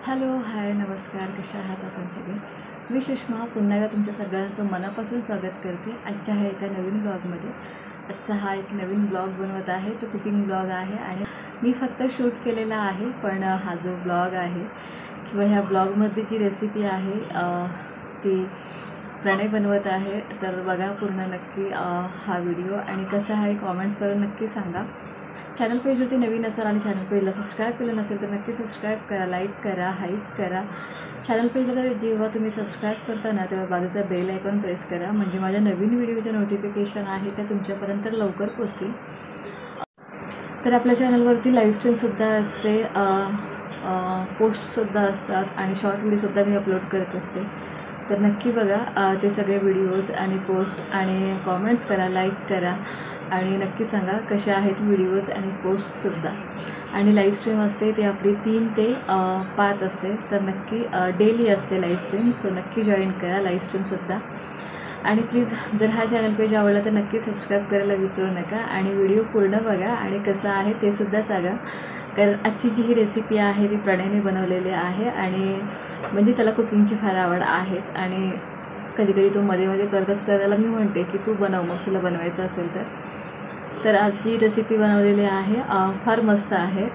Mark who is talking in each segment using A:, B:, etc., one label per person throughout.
A: Hello hi नमस्कार, कशा आहात आपण सगळे. मी सुषमा पुन्हा एकदा तुमच्या सगळ्यांचं मनापासून स्वागत करते आजच्या ह्या एका नवीन ब्लॉगमध्ये. आजचा हा एक नवीन ब्लॉग बनवत आहे, तो कुकिंग ब्लॉग आहे आणि मी फक्त शूट केलेला आहे. पण हा जो ब्लॉग आहे किंवा ह्या ब्लॉगमध्ये जी रेसिपी आहे ती प्रणय बनवत आहे. तर बघा पूर्ण नक्की हा व्हिडिओ आणि कसा आहे कॉमेंट्स करून नक्की सांगा. चॅनल पेजवरती नवीन असाल आणि चॅनल पेजला सबस्क्राईब केलं नसेल तर नक्की सबस्क्राईब करा, लाईक करा, हाईप करा. चॅनल पेजला तर जेव्हा तुम्ही सबस्क्राईब करता ना तेव्हा बाजूचा बेल आयकॉन प्रेस करा, म्हणजे माझ्या नवीन व्हिडिओच्या नोटिफिकेशन आहे त्या तुमच्यापर्यंत लवकर पोचतील. तर आपल्या चॅनलवरती लाईव्ह स्ट्रीमसुद्धा असते, पोस्टसुद्धा असतात आणि शॉर्ट व्हिडिओसुद्धा मी अपलोड करत असते. तर नक्की बघा ते सगळे व्हिडिओज आणि पोस्ट आणि कॉमेंट्स करा, लाईक करा आणि नक्की सांगा कशा आहेत व्हिडिओज आणि पोस्टसुद्धा. आणि लाईव्ह स्ट्रीम असते ते आपली 3 ते 5 असते, तर नक्की डेली असते लाईव्ह स्ट्रीम. सो नक्की जॉईन करा लाईव्ह स्ट्रीमसुद्धा. आणि प्लीज जर हा चॅनल पेज आवडला तर नक्की सबस्क्राईब करायला विसरू नका आणि व्हिडिओ पूर्ण बघा आणि कसं आहे ते सुद्धा सांगा. कारण आजची जी ही रेसिपी आहे ती प्रणयने बनवलेली आहे आणि म्हणजे त्याला कुकिंगची फार आवड आहेच आणि कधी कधी तो मध्ये मध्ये करत असतो, तर त्याला मी म्हणते की तू बनव मग तुला बनवायचं असेल तर आज जी रेसिपी बनवलेली आहे फार मस्त आहे.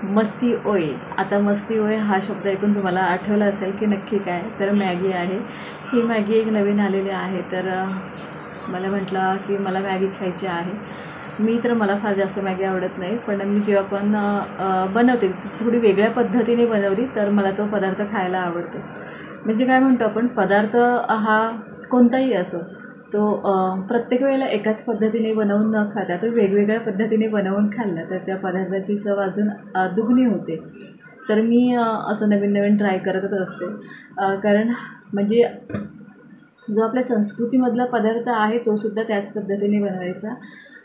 A: मस्ती ओय. आता मस्ती ओय हा शब्द ऐकून तुम्हाला आठवला असेल की नक्की काय, तर मॅगी आहे. ही मॅगी एक नवीन आलेली आहे, तर मला म्हटलं की मला मॅगी खायची आहे. मला फार जास्त मॅगी आवडत नाही, पण मी जेव्हा पण बनवते थोडी वेगळ्या पद्धतीने बनवली तर मला तो पदार्थ खायला आवडतो. म्हणजे काय म्हणतो आपण, पदार्थ हा कोणताही असो तो प्रत्येक वेळेला एकाच पद्धतीने बनवून न खाता तो वेगवेगळ्या पद्धतीने बनवून खाल्ला तर त्या पदार्थाची चव अजून दुगणी होते. तर मी असं नवीन नवीन ट्राय करतच असते, कारण म्हणजे जो आपल्या संस्कृतीमधला पदार्थ आहे तोसुद्धा त्याच पद्धतीने बनवायचा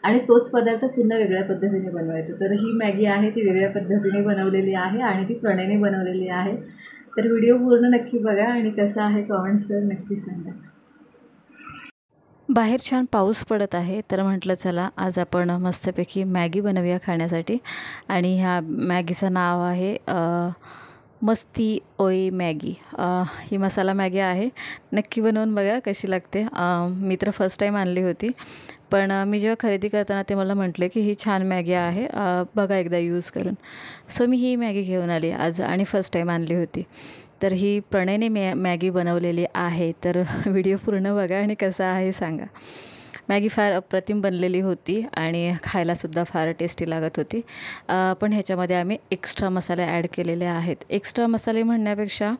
A: आणि तोच पदार्थ पुन्हा वेगळ्या पद्धतीने बनवायचा. तर ही मॅगी आहे ती वेगळ्या पद्धतीने बनवलेली आहे आणि ती प्रणयने बनवलेली आहे. तर व्हिडिओ पूर्ण नक्की बघा आणि कसं आहे कमेंट्स करून नक्की सांगा. बाहेर छान पाऊस पडत आहे, तर म्हटलं चला आज आपण मस्तपैकी मॅगी बनवूया खाण्यासाठी. आणि ह्या मॅगीचं नाव आहे मस्ती ओय मॅगी. ही मसाला मॅगी आहे. नक्की बनवून बघा कशी लागते. मी तर फर्स्ट टाईम आणली होती, पण मी जेव्हा खरेदी करताना ते मला म्हटले की ही छान मॅगी आहे, बघा एकदा यूज करून. सो मी ही मॅगी घेऊन आली आज आणि फर्स्ट टाईम आणली होती. तर ही प्रणयने मॅगी बनवलेली आहे, तर व्हिडिओ पूर्ण बघा आणि कसा आहे सांगा. मॅगी फार अप्रतिम बनलेली होती आणि खायलासुद्धा फार टेस्टी लागत होती. पण ह्याच्यामध्ये आम्ही एक्स्ट्रा मसाले ॲड केलेले आहेत. एक्स्ट्रा मसाले म्हणण्यापेक्षा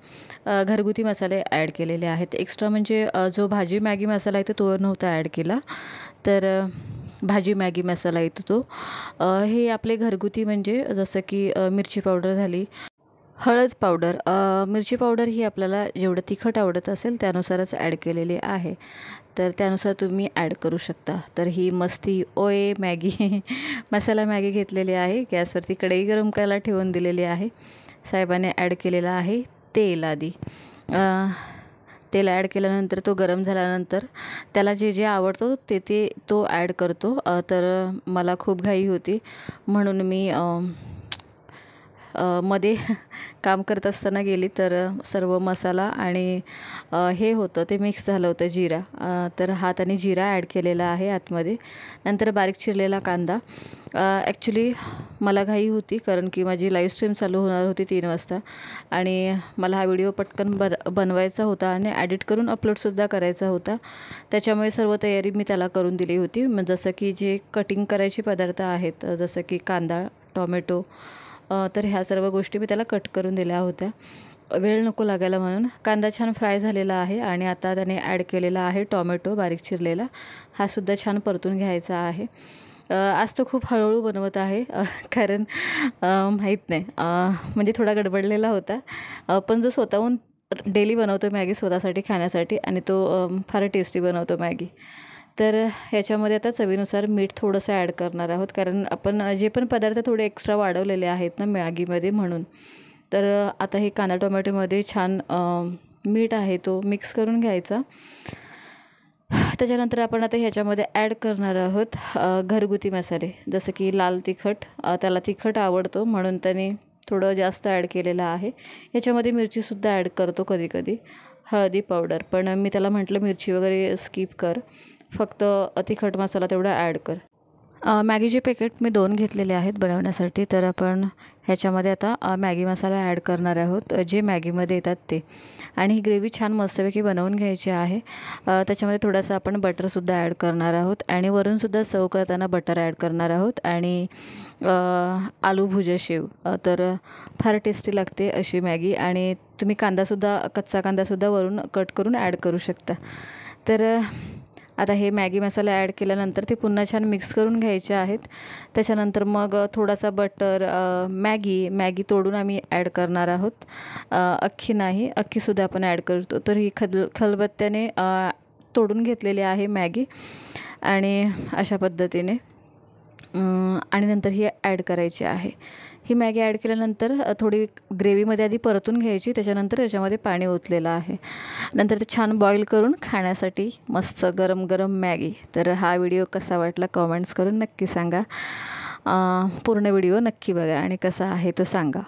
A: घरगुती मसाले ॲड केलेले आहेत. एक्स्ट्रा म्हणजे जो भाजी मॅगी मसाला आहे तो नव्हता ॲड केला, तर भाजी मॅगी मसाला येतो तो. हे आपले घरगुती म्हणजे जसं की मिरची पावडर झाली, हळद पावडर, मिरची पावडर ही आपल्याला जेवढं तिखट आवडत असेल त्यानुसारच ॲड केलेली आहे, तर त्यानुसार तुम्ही ॲड करू शकता. तर ही मस्ती ओय मॅगी मसाला मॅगी घेतलेली आहे. गॅसवरती कढई गरम करायला ठेवून दिलेली आहे. साहेबाने ॲड केलेलं आहे तेल. आधी तेल ॲड केल्यानंतर तो गरम झाल्यानंतर त्याला जे जे आवडतो तो ॲड करतो. तर मला खूप घाई होती म्हणून मी मध्ये काम करत असताना गेली, तर सर्व मसाला आणि हे होतं ते मिक्स झालं होतं जिरा. तर हाताने जिरा ॲड केलेला आहे आतमध्ये. नंतर बारीक चिरलेला कांदा. ॲक्च्युली मला घाई होती कारण की माझी लाईव्ह स्ट्रीम चालू होणार होती 3 वाजता आणि मला हा व्हिडिओ पटकन बनवायचा होता आणि एडिट करून अपलोडसुद्धा करायचा होता. त्याच्यामुळे सर्व तयारी मी त्याला करून दिली होती. जसं की जे कटिंग करायचे पदार्थ आहेत, जसं की कांदा, टॉमॅटो, तर ह्या सर्व गोष्टी मी त्याला कट करून दिल्या होत्या, वेळ नको लागायला म्हणून. कांदा छान फ्राय झालेला आहे आणि आता त्याने ॲड केलेला आहे टॉमॅटो बारीक चिरलेला. हा सुद्धा छान परतून घ्यायचा आहे. आज तो खूप हळूहळू बनवत आहे कारण माहीत नाही, म्हणजे थोडा गडबडलेला होता. पण जो स्वतःहून डेली बनवतो मॅगी स्वतःसाठी खाण्यासाठी आणि तो फार टेस्टी बनवतो मॅगी. तर ह्याच्यामध्ये आता चवीनुसार मीठ थोडंसं ॲड करणार आहोत, कारण आपण जे पण पदार्थ थोडे एक्स्ट्रा वाढवलेले आहेत ना मॅगीमध्ये म्हणून. तर आता हे कांदा टोमॅटोमध्ये छान मीठ आहे तो मिक्स करून घ्यायचा. त्याच्यानंतर आपण आता ह्याच्यामध्ये ॲड करणार आहोत घरगुती मसाले, जसं की लाल तिखट. त्याला तिखट आवडतो म्हणून त्याने थोडं जास्त ॲड केलेलं आहे. याच्यामध्ये मिरचीसुद्धा ॲड करतो कधी कधी, हळदी पावडर, पण मी त्याला म्हटलं मिरची वगैरे स्किप कर, फक्त तिखट मसाला तेवढा ॲड कर. मॅगीचे पॅकेट मी 2 घेतलेले आहेत बनवण्यासाठी. तर आपण ह्याच्यामध्ये आता मॅगी मसाला ॲड करणार आहोत, जे मॅगीमध्ये येतात ते. आणि ही ग्रेव्ही छान मस्तपैकी बनवून घ्यायची आहे. त्याच्यामध्ये थोडासा आपण बटरसुद्धा ॲड करणार आहोत आणि वरूनसुद्धा सर्व करताना बटर ॲड करणार आहोत. आणि आलू भुजा शेव, तर फार टेस्टी लागते अशी मॅगी. आणि तुम्ही कांदासुद्धा, कच्चा कांदासुद्धा वरून कट करून ॲड करू शकता. तर आता हे मॅगी मसाला ॲड केल्यानंतर ते पुन्हा छान मिक्स करून घ्यायचे आहेत. त्याच्यानंतर मग थोडासा बटर, मॅगी तोडून आम्ही ॲड करणार आहोत, अख्खी नाही, अख्खीसुद्धा आपण ॲड करतो. तर ही खलबत्त्याने तोडून घेतलेली आहे मॅगी, आणि अशा पद्धतीने आणि नंतर ही ॲड करायची आहे. ही मॅगी ॲड केल्यानंतर थोडी ग्रेव्हीमध्ये आधी परतून घ्यायची, त्याच्यानंतर त्याच्यामध्ये पाणी ओतलेलं आहे. नंतर ते छान बॉईल करून खाण्यासाठी मस्त गरम गरम मॅगी. तर हा व्हिडिओ कसा वाटला कमेंट्स करून नक्की सांगा. पूर्ण व्हिडिओ नक्की बघा आणि कसा आहे तो सांगा.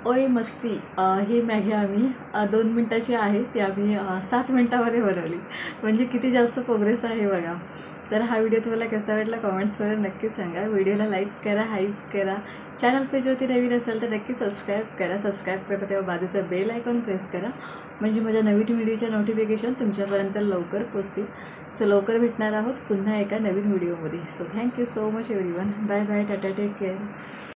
A: ओय मस्ती, ही मॅगी आम्ही 2 मिनटाची आहे ती आम्ही 7 मिनटामध्ये बनवली. म्हणजे किती जास्त प्रोग्रेस आहे बघा. तर हा व्हिडिओ तुम्हाला कसा वाटला कमेंट्स करून नक्की सांगा. व्हिडिओला लाईक करा, हाईप करा. चॅनल पेजवरती नवीन असेल तर नक्की सबस्क्राईब करा. सबस्क्राईब करता तेव्हा बाजूचा बेल आयकॉन प्रेस करा, म्हणजे माझ्या नवीन व्हिडिओच्या नोटिफिकेशन तुमच्यापर्यंत लवकर पोचतील. सो लवकर भेटणार आहोत पुन्हा एका नवीन व्हिडिओमध्ये. So thank you so much everyone. Bye bye, टाटा, टेक केअर.